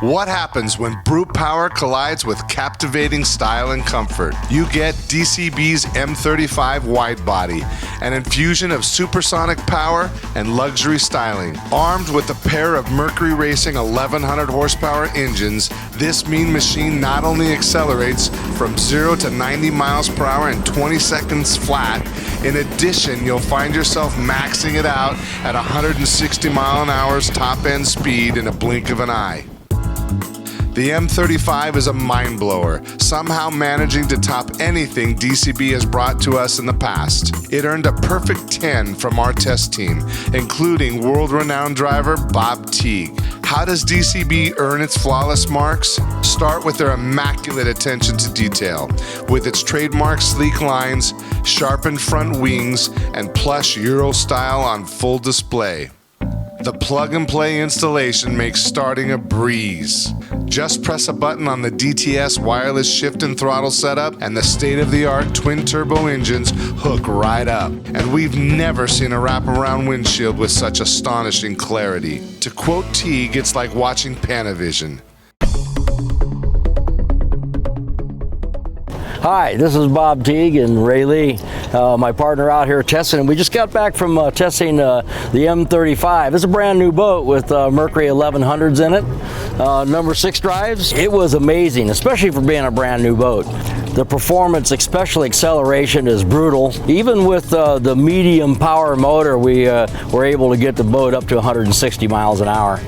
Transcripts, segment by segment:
What happens when brute power collides with captivating style and comfort? You get DCB's M35 Widebody, an infusion of supersonic power and luxury styling. Armed with a pair of Mercury Racing 1100 horsepower engines, this mean machine not only accelerates from 0 to 90 miles per hour in 20 seconds flat, in addition, you'll find yourself maxing it out at 160 mile an hour's top end speed in a blink of an eye. The M35 is a mind blower, somehow managing to top anything DCB has brought to us in the past. It earned a perfect 10 from our test team, including world-renowned driver Bob Teague. How does DCB earn its flawless marks? Start with their immaculate attention to detail, with its trademark sleek lines, sharpened front wings, and plush Euro style on full display. The plug-and-play installation makes starting a breeze. Just press a button on the DTS wireless shift and throttle setup, and the state-of-the-art twin-turbo engines hook right up. And we've never seen a wraparound windshield with such astonishing clarity. To quote Teague, it's like watching Panavision. Hi, this is Bob Teague and Ray Lee, my partner out here testing. We just got back from testing the M35. It's a brand new boat with Mercury 1100's in it, number 6 drives. It was amazing, especially for being a brand new boat. The performance, especially acceleration, is brutal. Even with the medium power motor, we were able to get the boat up to 160 miles an hour.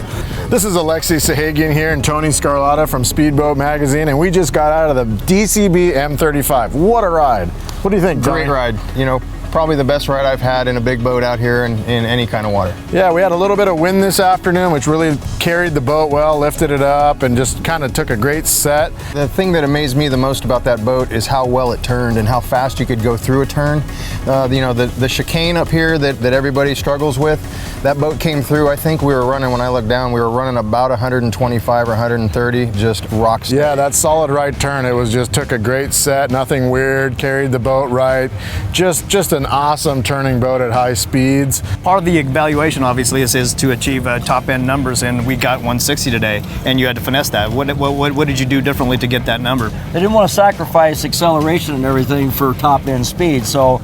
This is Alexi Sahagian here and Tony Scarlatta from Speedboat Magazine, and we just got out of the DCB M35. What a ride. What do you think, Tony? Great ride. You know, probably the best ride I've had in a big boat out here in any kind of water. Yeah, we had a little bit of wind this afternoon, which really carried the boat well, lifted it up, and just kind of took a great set. The thing that amazed me the most about that boat is how well it turned and how fast you could go through a turn. You know, the chicane up here that everybody struggles with, that boat came through. I think we were running, when I looked down, we were running about 125 or 130, just rock steady. Yeah, that solid right turn, it was just took a great set, nothing weird, carried the boat right. Just an awesome turning boat at high speeds. Part of the evaluation obviously is to achieve top end numbers, and we got 160 today, and you had to finesse that. What did you do differently to get that number? They didn't want to sacrifice acceleration and everything for top end speed, so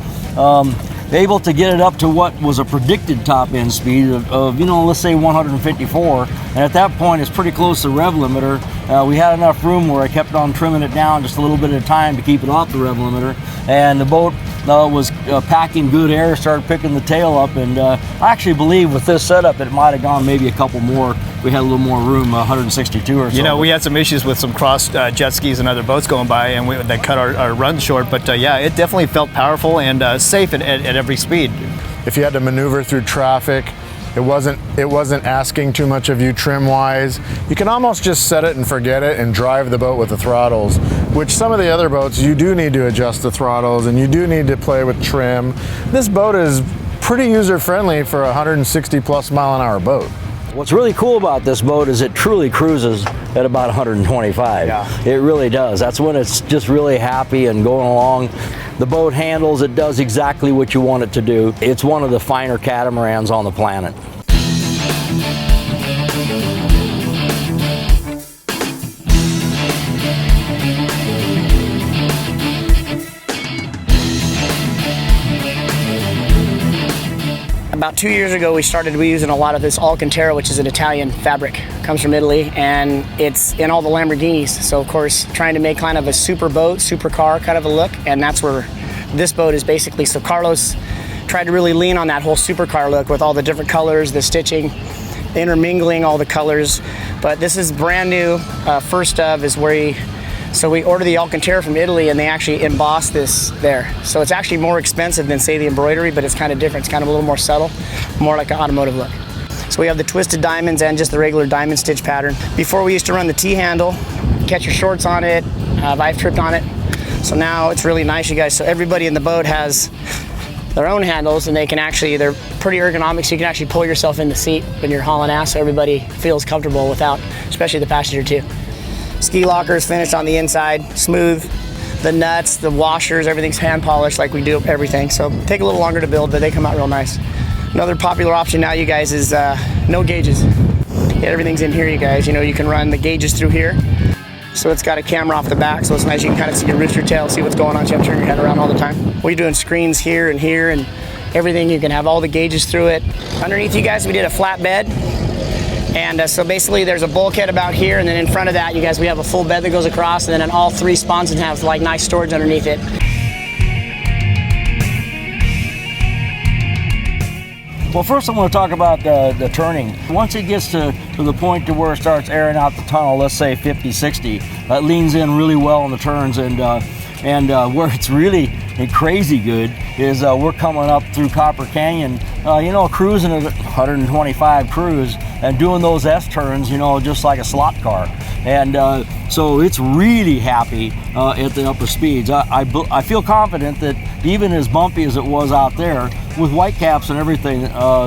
able to get it up to what was a predicted top end speed of you know, let's say 154, and at that point it's pretty close to rev limiter. We had enough room where I kept on trimming it down just a little bit at a time to keep it off the rev limiter, and the boat was packing good air, started picking the tail up, and I actually believe with this setup it might have gone maybe a couple more. We had a little more room, 162 or so. You know, we had some issues with some cross jet skis and other boats going by, and that cut our run short, but yeah, it definitely felt powerful and safe at every speed. If you had to maneuver through traffic, it wasn't asking too much of you trim-wise. You can almost just set it and forget it and drive the boat with the throttles, which some of the other boats, you do need to adjust the throttles and you do need to play with trim. This boat is pretty user-friendly for a 160 plus mile an hour boat. What's really cool about this boat is it truly cruises at about 125. Yeah. It really does. That's when it's just really happy and going along. The boat handles, it does exactly what you want it to do. It's one of the finer catamarans on the planet. About 2 years ago, we started using a lot of this Alcantara, which is an Italian fabric. Comes from Italy, and it's in all the Lamborghinis. So, of course, trying to make kind of a super boat, super car kind of a look, and that's where this boat is basically. So Carlos tried to really lean on that whole supercar look with all the different colors, the stitching, intermingling all the colors. But this is brand new. First of is where so we ordered the Alcantara from Italy, and they actually embossed this there. So it's actually more expensive than, say, the embroidery, but it's kind of different. It's kind of a little more subtle, more like an automotive look. So we have the twisted diamonds and just the regular diamond stitch pattern. Before we used to run the T-handle, catch your shorts on it, I've tripped on it. So now it's really nice, you guys. So everybody in the boat has their own handles, and they're pretty ergonomic, so you can actually pull yourself in the seat when you're hauling ass, so everybody feels comfortable without, especially the passenger too. Ski lockers finished on the inside, smooth. The nuts, the washers, everything's hand polished like we do everything. So take a little longer to build, but they come out real nice. Another popular option now, you guys, is no gauges. Yeah, everything's in here, you guys. You know, you can run the gauges through here. So it's got a camera off the back, so it's nice. You can kind of see your rooster tail, see what's going on. So you have to turn your head around all the time. We're doing screens here and everything. You can have all the gauges through it. Underneath you guys, we did a flat bed. And so basically there's a bulkhead about here, and then in front of that, you guys, we have a full bed that goes across, and then all three sponsons have like nice storage underneath it. Well, first I want to talk about the turning. Once it gets to the point to where it starts airing out the tunnel, let's say 50, 60, it leans in really well on the turns, and where it's really crazy good is we're coming up through Copper Canyon, cruising at 125 cruise and doing those S turns, just like a slot car. And so it's really happy at the upper speeds. I feel confident that even as bumpy as it was out there, with white caps and everything,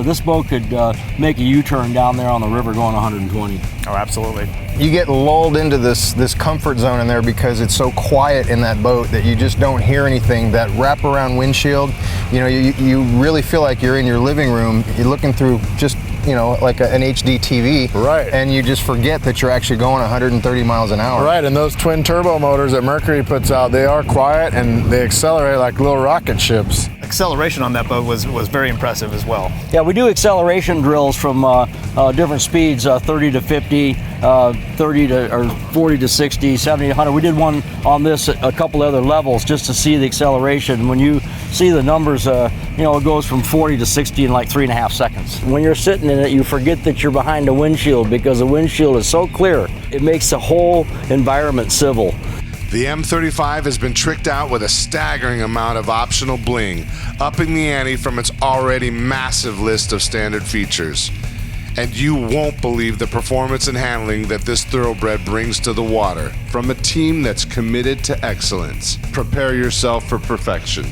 this boat could make a U-turn down there on the river going 120. Oh, absolutely. You get lulled into this comfort zone in there because it's so quiet in that boat that you just don't hear anything. That wraparound windshield, you really feel like you're in your living room. You're looking through just like an HD TV, right? And you just forget that you're actually going 130 miles an hour. Right, and those twin turbo motors that Mercury puts out, they are quiet and they accelerate like little rocket ships. Acceleration on that boat was very impressive as well. Yeah, we do acceleration drills from different speeds, 30 to 50, 40 to 60, 70 to 100. We did one on this at a couple other levels just to see the acceleration. When you see the numbers, it goes from 40 to 60 in like 3.5 seconds. When you're sitting in it, you forget that you're behind a windshield because the windshield is so clear. It makes the whole environment civil. The M35 has been tricked out with a staggering amount of optional bling, upping the ante from its already massive list of standard features. And you won't believe the performance and handling that this thoroughbred brings to the water from a team that's committed to excellence. Prepare yourself for perfection.